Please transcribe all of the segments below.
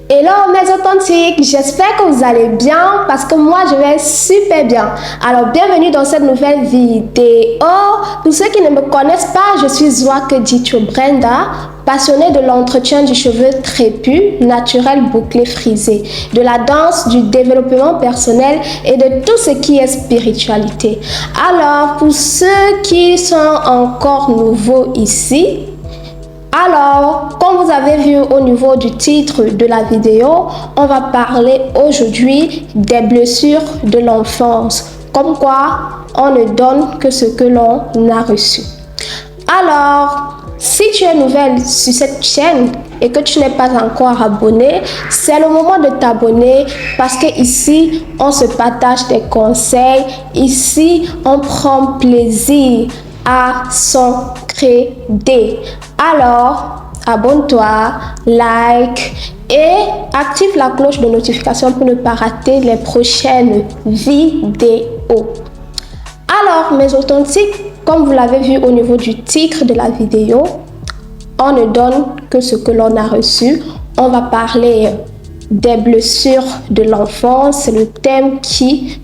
Hello mes authentiques, j'espère que vous allez bien parce que moi je vais super bien. Alors bienvenue dans cette nouvelle vidéo. Pour ceux qui ne me connaissent pas, je suis Zouakeditio Brenda, passionnée de l'entretien du cheveu trépu, naturel, bouclé, frisé, de la danse, du développement personnel et de tout ce qui est spiritualité. Alors pour ceux qui sont encore nouveaux ici, alors, comme vous avez vu au niveau du titre de la vidéo, on va parler aujourd'hui des blessures de l'enfance. Comme quoi, on ne donne que ce que l'on a reçu. Alors, si tu es nouvelle sur cette chaîne et que tu n'es pas encore abonné, c'est le moment de t'abonner parce que ici, on se partage des conseils. Ici, on prend plaisir à s'entraider. Alors, abonne-toi, like et active la cloche de notification pour ne pas rater les prochaines vidéos. Alors, mes authentiques, comme vous l'avez vu au niveau du titre de la vidéo, on ne donne que ce que l'on a reçu. On va parler des blessures de l'enfance. C'est le thème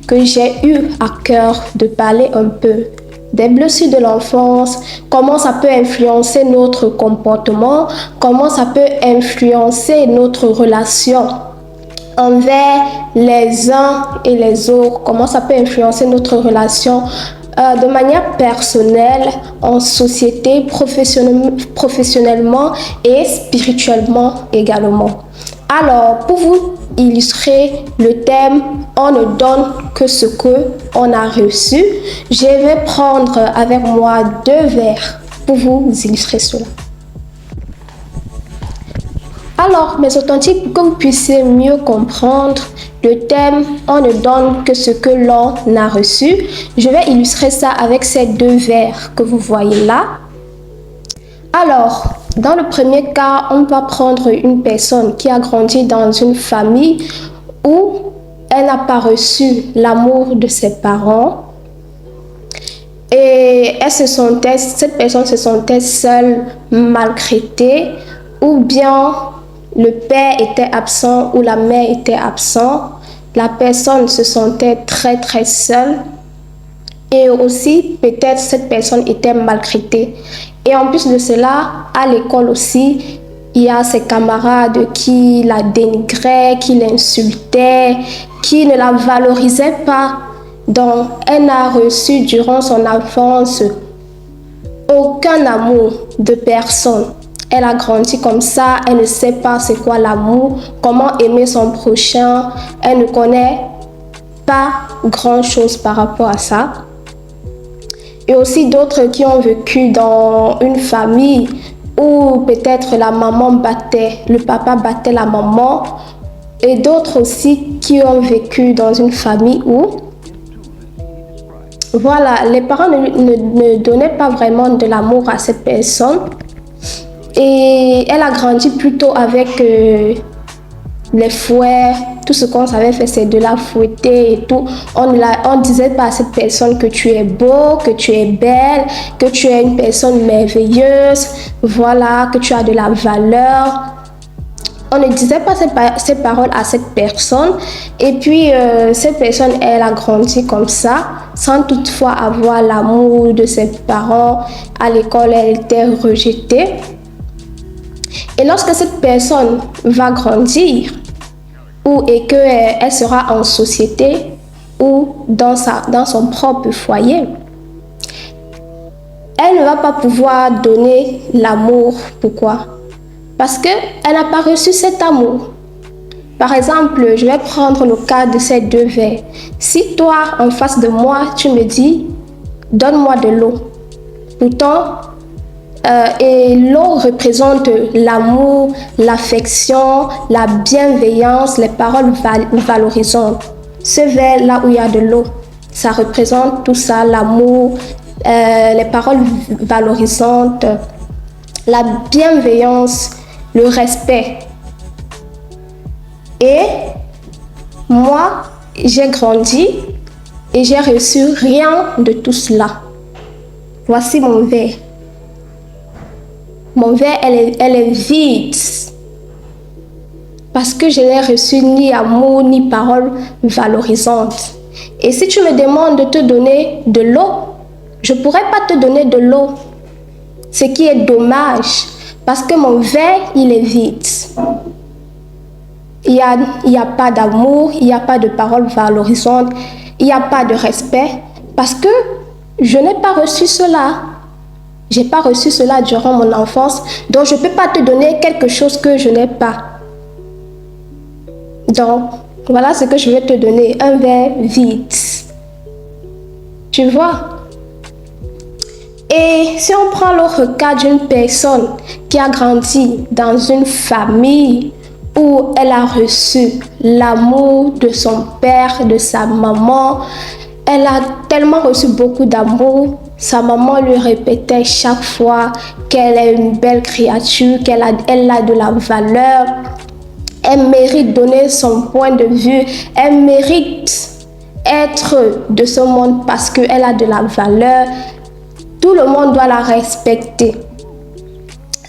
que j'ai eu à cœur de parler un peu. Des blessures de l'enfance, comment ça peut influencer notre comportement, comment ça peut influencer notre relation envers les uns et les autres, comment ça peut influencer notre relation de manière personnelle, en société, professionnellement et spirituellement également. Alors, pour vous illustrer le thème, on ne donne que ce que on a reçu, je vais prendre avec moi 2 verres pour vous illustrer cela. Alors, mes authentiques, pour que vous puissiez mieux comprendre le thème, on ne donne que ce que l'on a reçu. Je vais illustrer ça avec ces 2 verres que vous voyez là. Alors, dans le premier cas, on va prendre une personne qui a grandi dans une famille où elle n'a pas reçu l'amour de ses parents et cette personne se sentait seule, maltraitée, ou bien le père était absent ou la mère était absente. La personne se sentait très seule et aussi peut-être cette personne était maltraitée. Et en plus de cela, à l'école aussi, il y a ses camarades qui la dénigraient, qui l'insultaient, qui ne la valorisaient pas. Donc, elle n'a reçu durant son enfance aucun amour de personne. Elle a grandi comme ça, elle ne sait pas c'est quoi l'amour, comment aimer son prochain. Elle ne connaît pas grand-chose par rapport à ça. Et aussi d'autres qui ont vécu dans une famille où peut-être la maman battait, le papa battait la maman. Et d'autres aussi qui ont vécu dans une famille où, voilà, les parents ne donnaient pas vraiment de l'amour à cette personne. Et elle a grandi plutôt avec les fouets, tout ce qu'on savait faire, c'est de la fouetter et tout. On ne disait pas à cette personne que tu es beau, que tu es belle, que tu es une personne merveilleuse, voilà, que tu as de la valeur. On ne disait pas ces paroles à cette personne. Et puis, cette personne, elle a grandi comme ça, sans toutefois avoir l'amour de ses parents. À l'école, elle était rejetée. Et lorsque cette personne va grandir, et qu'elle sera en société ou dans son propre foyer, elle ne va pas pouvoir donner l'amour. Pourquoi? Parce qu'elle n'a pas reçu cet amour. Par exemple, je vais prendre le cas de ces 2 verres. Si toi, en face de moi, tu me dis, donne-moi de l'eau. Pourtant, et l'eau représente l'amour, l'affection, la bienveillance, les paroles valorisantes. Ce verre là où il y a de l'eau, ça représente tout ça, l'amour, les paroles valorisantes, la bienveillance, le respect. Et moi, j'ai grandi et j'ai reçu rien de tout cela. Voici mon verre. Mon verre, elle est vide. parce que je n'ai reçu ni amour ni paroles valorisantes. Et si tu me demandes de te donner de l'eau, je ne pourrais pas te donner de l'eau. Ce qui est dommage, parce que mon verre, il est vide. Il n'y a pas d'amour, il n'y a pas de paroles valorisantes, il n'y a pas de respect, parce que je n'ai pas reçu cela. Je n'ai pas reçu cela durant mon enfance, donc je ne peux pas te donner quelque chose que je n'ai pas. Donc, voilà ce que je vais te donner, un verre vide. Tu vois? Et si on prend l'autre cas d'une personne qui a grandi dans une famille où elle a reçu l'amour de son père, de sa maman, elle a tellement reçu beaucoup d'amour. Sa maman lui répétait chaque fois qu'elle est une belle créature, qu'elle a de la valeur. Elle mérite donner son point de vue. Elle mérite être de ce monde parce qu'elle a de la valeur. Tout le monde doit la respecter.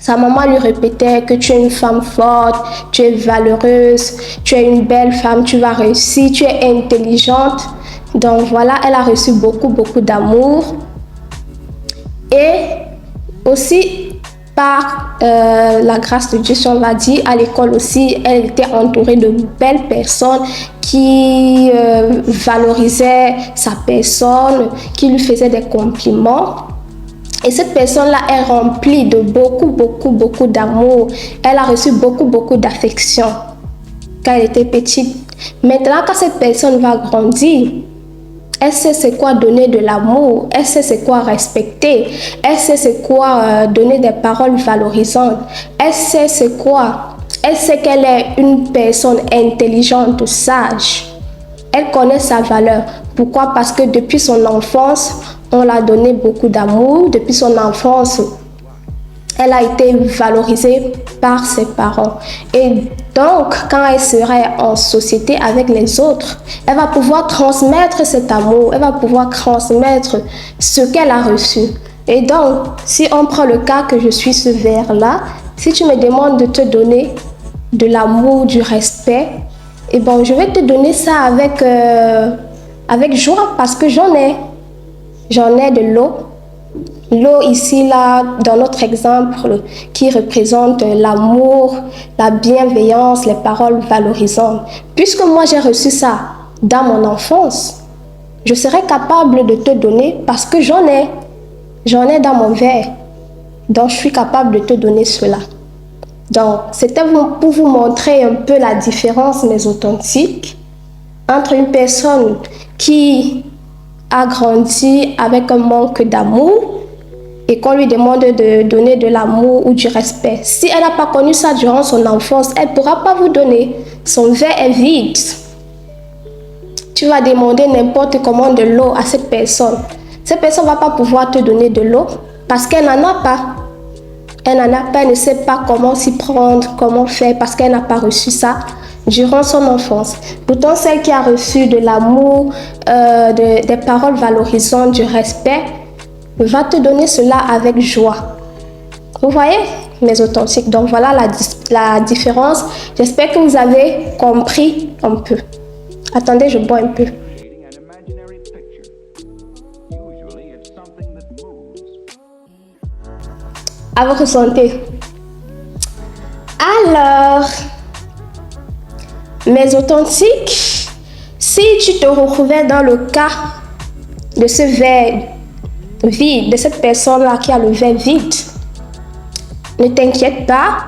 Sa maman lui répétait que tu es une femme forte, tu es valeureuse, tu es une belle femme, tu vas réussir, tu es intelligente. Donc voilà, elle a reçu beaucoup d'amour. Et aussi, par la grâce de Dieu, si on va dire, à l'école aussi, elle était entourée de belles personnes qui valorisaient sa personne, qui lui faisaient des compliments. Et cette personne-là est remplie de beaucoup d'amour. Elle a reçu beaucoup d'affection quand elle était petite. Maintenant, quand cette personne va grandir, elle sait c'est quoi donner de l'amour, elle sait c'est quoi respecter, elle sait c'est quoi donner des paroles valorisantes, elle sait c'est quoi, elle sait qu'elle est une personne intelligente, sage. Elle connaît sa valeur. Pourquoi? Parce que depuis son enfance, on l'a donné beaucoup d'amour. Depuis son enfance, elle a été valorisée par ses parents. Et donc, quand elle serait en société avec les autres, elle va pouvoir transmettre cet amour, elle va pouvoir transmettre ce qu'elle a reçu. Et donc, si on prend le cas que je suis ce verre-là, si tu me demandes de te donner de l'amour, du respect, et bon, je vais te donner ça avec joie parce que j'en ai. J'en ai de l'eau. L'eau ici, là, dans notre exemple, qui représente l'amour, la bienveillance, les paroles valorisantes. Puisque moi, j'ai reçu ça dans mon enfance, je serai capable de te donner parce que j'en ai. J'en ai dans mon verre. Donc, je suis capable de te donner cela. Donc, c'était pour vous montrer un peu la différence, mais authentique, entre une personne qui a grandi avec un manque d'amour et qu'on lui demande de donner de l'amour ou du respect. Si elle n'a pas connu ça durant son enfance, elle ne pourra pas vous donner. Son verre est vide. Tu vas demander n'importe comment de l'eau à cette personne. Cette personne ne va pas pouvoir te donner de l'eau parce qu'elle n'en a pas. Elle n'en a pas, elle ne sait pas comment s'y prendre, comment faire parce qu'elle n'a pas reçu ça durant son enfance. Pourtant, celle qui a reçu de l'amour, des paroles valorisantes, du respect, va te donner cela avec joie. Vous voyez, mes authentiques? Donc voilà la différence. J'espère que vous avez compris un peu. Attendez, je bois un peu. À votre santé. Alors, mes authentiques, si tu te retrouvais dans le cas de ce verre vide, de cette personne-là qui a le verre vide, ne t'inquiète pas,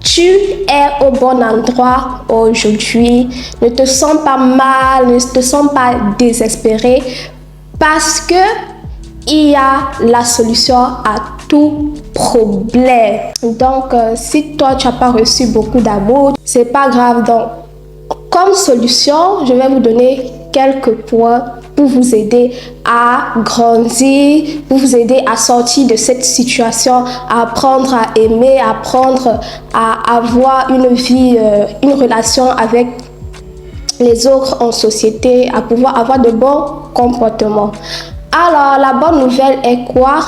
tu es au bon endroit aujourd'hui. Ne te sens pas mal, ne te sens pas désespéré parce que il y a la solution à tout problème. Donc, si toi, tu n'as pas reçu beaucoup d'amour, c'est pas grave. Donc, comme solution, je vais vous donner quelques points pour vous aider à grandir, pour vous aider à sortir de cette situation, à apprendre à aimer, à apprendre à avoir une vie, une relation avec les autres en société, à pouvoir avoir de bons comportements. Alors, la bonne nouvelle est quoi,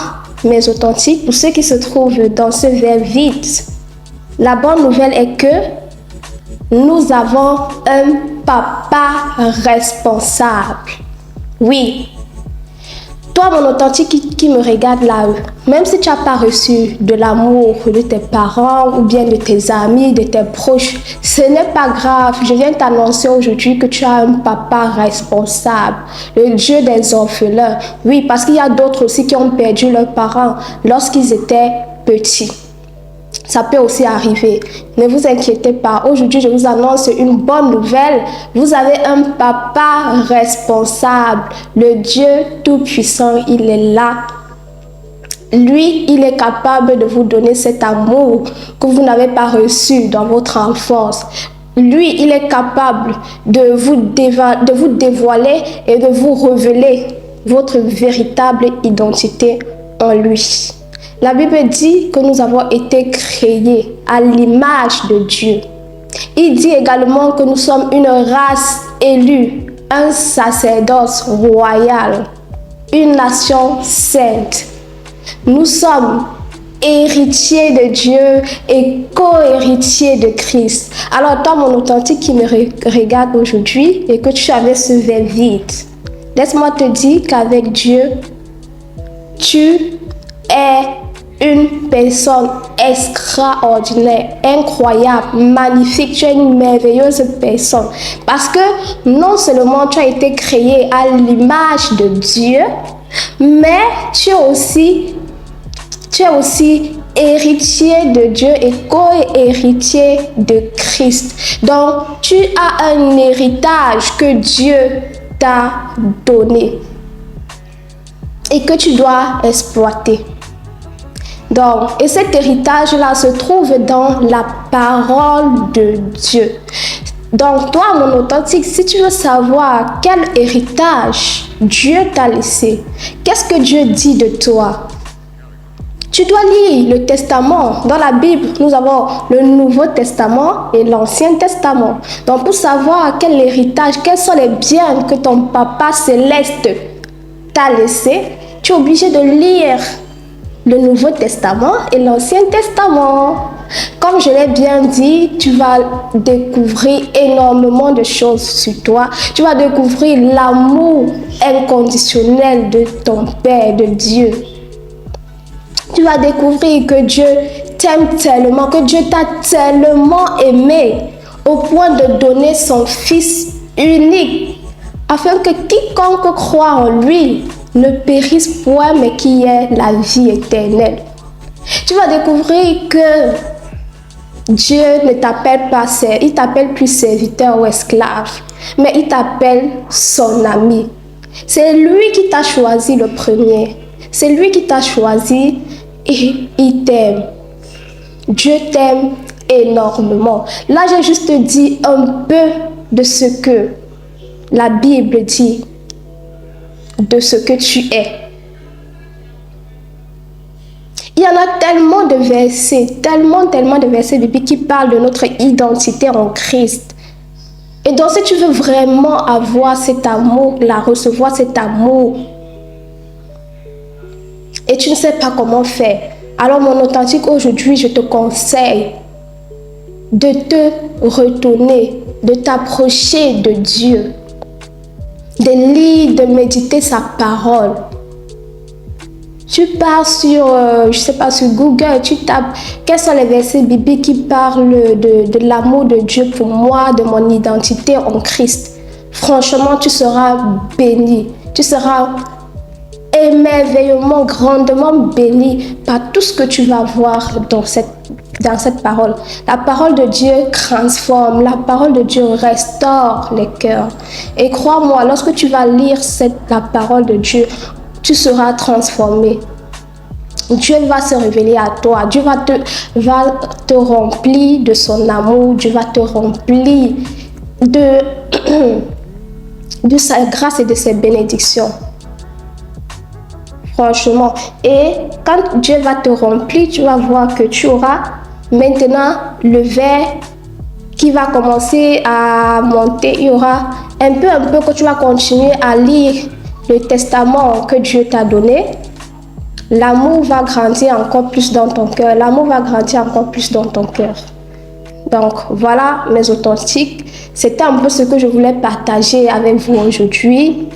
mes authentiques, pour ceux qui se trouvent dans ce verre vide? La bonne nouvelle est que nous avons un papa responsable. Oui. Toi, mon authentique qui me regarde là, même si tu n'as pas reçu de l'amour de tes parents ou bien de tes amis, de tes proches, ce n'est pas grave. Je viens t'annoncer aujourd'hui que tu as un papa responsable, le Dieu des orphelins. Oui, parce qu'il y a d'autres aussi qui ont perdu leurs parents lorsqu'ils étaient petits. Ça peut aussi arriver. Ne vous inquiétez pas. Aujourd'hui, je vous annonce une bonne nouvelle. Vous avez un papa responsable. Le Dieu Tout-Puissant, il est là. Lui, il est capable de vous donner cet amour que vous n'avez pas reçu dans votre enfance. Lui, il est capable de vous dévoiler et de vous révéler votre véritable identité en lui. La Bible dit que nous avons été créés à l'image de Dieu. Il dit également que nous sommes une race élue, un sacerdoce royal, une nation sainte. Nous sommes héritiers de Dieu et co-héritiers de Christ. Alors toi, mon authentique qui me regarde aujourd'hui et que tu avais ce verre vide, laisse-moi te dire qu'avec Dieu, tu es une personne extraordinaire, incroyable, magnifique. Tu es une merveilleuse personne. Parce que non seulement tu as été créé à l'image de Dieu, mais tu es aussi héritier de Dieu et co-héritier de Christ. Donc, tu as un héritage que Dieu t'a donné et que tu dois exploiter. Donc, et cet héritage-là se trouve dans la parole de Dieu. Donc, toi, mon authentique, si tu veux savoir quel héritage Dieu t'a laissé, qu'est-ce que Dieu dit de toi? Tu dois lire le Testament. Dans la Bible, nous avons le Nouveau Testament et l'Ancien Testament. Donc, pour savoir quel héritage, quels sont les biens que ton Papa céleste t'a laissé, tu es obligé de lire le Nouveau Testament et l'Ancien Testament. Comme je l'ai bien dit, tu vas découvrir énormément de choses sur toi. Tu vas découvrir l'amour inconditionnel de ton Père, de Dieu. Tu vas découvrir que Dieu t'aime tellement, que Dieu t'a tellement aimé au point de donner son Fils unique afin que quiconque croit en lui ne périsse point, mais qui ait la vie éternelle. Tu vas découvrir que Dieu ne t'appelle pas, il t'appelle plus serviteur ou esclave, mais il t'appelle son ami. C'est lui qui t'a choisi le premier. C'est lui qui t'a choisi et il t'aime. Dieu t'aime énormément. Là, j'ai juste dit un peu de ce que la Bible dit de ce que tu es. Il y en a tellement de versets, tellement de versets bibliques qui parlent de notre identité en Christ. Et donc, si tu veux vraiment avoir cet amour, recevoir cet amour, et tu ne sais pas comment faire, alors mon authentique, aujourd'hui, je te conseille de te retourner, de t'approcher de Dieu, de lire, de méditer sa parole. Tu pars sur, sur Google, tu tapes quels sont les versets bibliques qui parlent de l'amour de Dieu pour moi, de mon identité en Christ. Franchement, tu seras béni. Tu seras émerveilleusement, grandement béni par tout ce que tu vas voir dans cette parole. La parole de Dieu transforme, la parole de Dieu restaure les cœurs. Et crois-moi, lorsque tu vas lire la parole de Dieu, tu seras transformé. Dieu va se révéler à toi. Dieu va te remplir de son amour. Dieu va te remplir de sa grâce et de ses bénédictions. Franchement. Et quand Dieu va te remplir, tu vas voir que tu auras maintenant le verre qui va commencer à monter. Il y aura un peu que tu vas continuer à lire le testament que Dieu t'a donné. L'amour va grandir encore plus dans ton cœur. L'amour va grandir encore plus dans ton cœur. Donc, voilà mes authentiques. C'était un peu ce que je voulais partager avec vous aujourd'hui.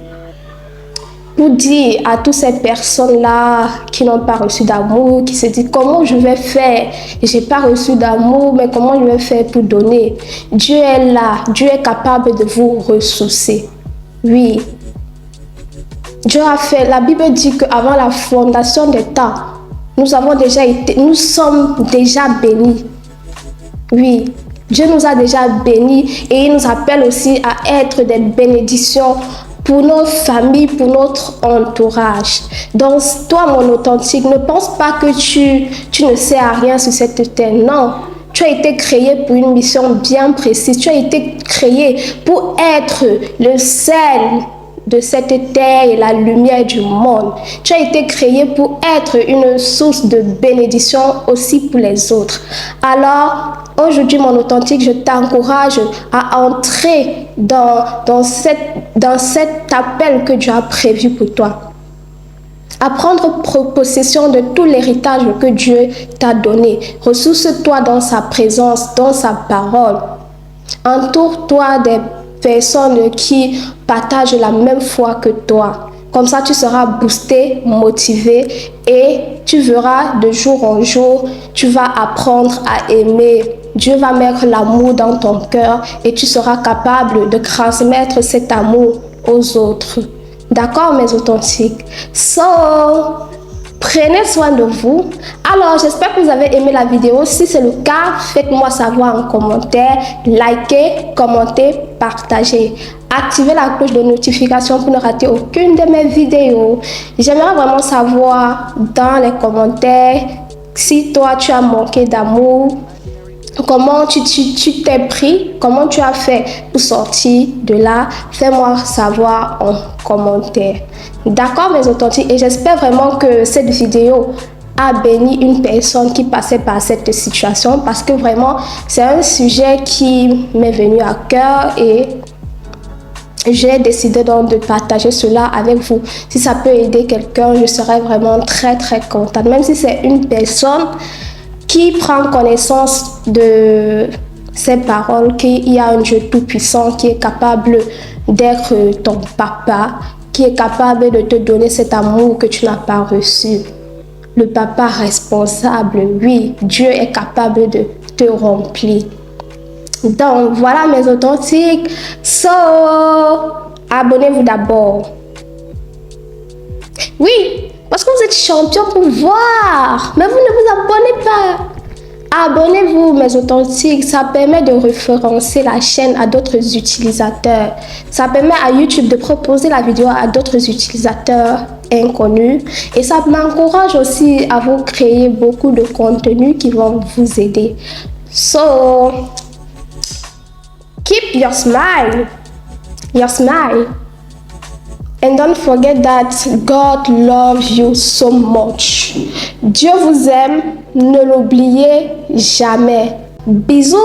Pour dire à toutes ces personnes-là qui n'ont pas reçu d'amour, qui se disent comment je vais faire, j'ai pas reçu d'amour, mais comment je vais faire pour donner. Dieu est là, Dieu est capable de vous ressourcer. Oui. Dieu a fait, la Bible dit qu'avant la fondation des temps, nous sommes déjà bénis. Oui. Dieu nous a déjà bénis et il nous appelle aussi à être des bénédictions pour notre famille, pour notre entourage. Donc, toi, mon authentique, ne pense pas que tu ne sais à rien sur cette terre. Non, tu as été créé pour une mission bien précise. Tu as été créé pour être le sel de cette terre et la lumière du monde. Tu as été créé pour être une source de bénédiction aussi pour les autres. Alors, aujourd'hui, mon authentique, je t'encourage à entrer dans cet appel que Dieu a prévu pour toi. À prendre possession de tout l'héritage que Dieu t'a donné. Ressource-toi dans sa présence, dans sa parole. Entoure-toi des personnes qui partagent la même foi que toi. Comme ça, tu seras boosté, motivé et tu verras de jour en jour, tu vas apprendre à aimer. Dieu va mettre l'amour dans ton cœur et tu seras capable de transmettre cet amour aux autres. D'accord, mes authentiques? Prenez soin de vous. Alors, j'espère que vous avez aimé la vidéo. Si c'est le cas, faites-moi savoir en commentaire. Likez, commentez, partagez. Activez la cloche de notification pour ne rater aucune de mes vidéos. J'aimerais vraiment savoir dans les commentaires si toi, tu as manqué d'amour. Comment tu t'es pris, comment tu as fait pour sortir de là, fais-moi savoir en commentaire. D'accord, mes authentiques, et j'espère vraiment que cette vidéo a béni une personne qui passait par cette situation parce que vraiment, c'est un sujet qui m'est venu à cœur et j'ai décidé donc de partager cela avec vous. Si ça peut aider quelqu'un, je serais vraiment très contente, même si c'est une personne qui prend connaissance de ces paroles, qu'il y a un Dieu tout-puissant qui est capable d'être ton papa, qui est capable de te donner cet amour que tu n'as pas reçu. Le papa responsable, oui, Dieu est capable de te remplir. Donc, voilà mes authentiques. Abonnez-vous d'abord. Oui, parce que vous êtes champion pour voir, mais vous ne vous abonnez pas. Abonnez-vous, mes authentiques, ça permet de référencer la chaîne à d'autres utilisateurs. Ça permet à YouTube de proposer la vidéo à d'autres utilisateurs inconnus. Et ça m'encourage aussi à vous créer beaucoup de contenus qui vont vous aider. So, keep your smile. Your smile. And don't forget that God loves you so much. Dieu vous aime, ne l'oubliez jamais. Bisous.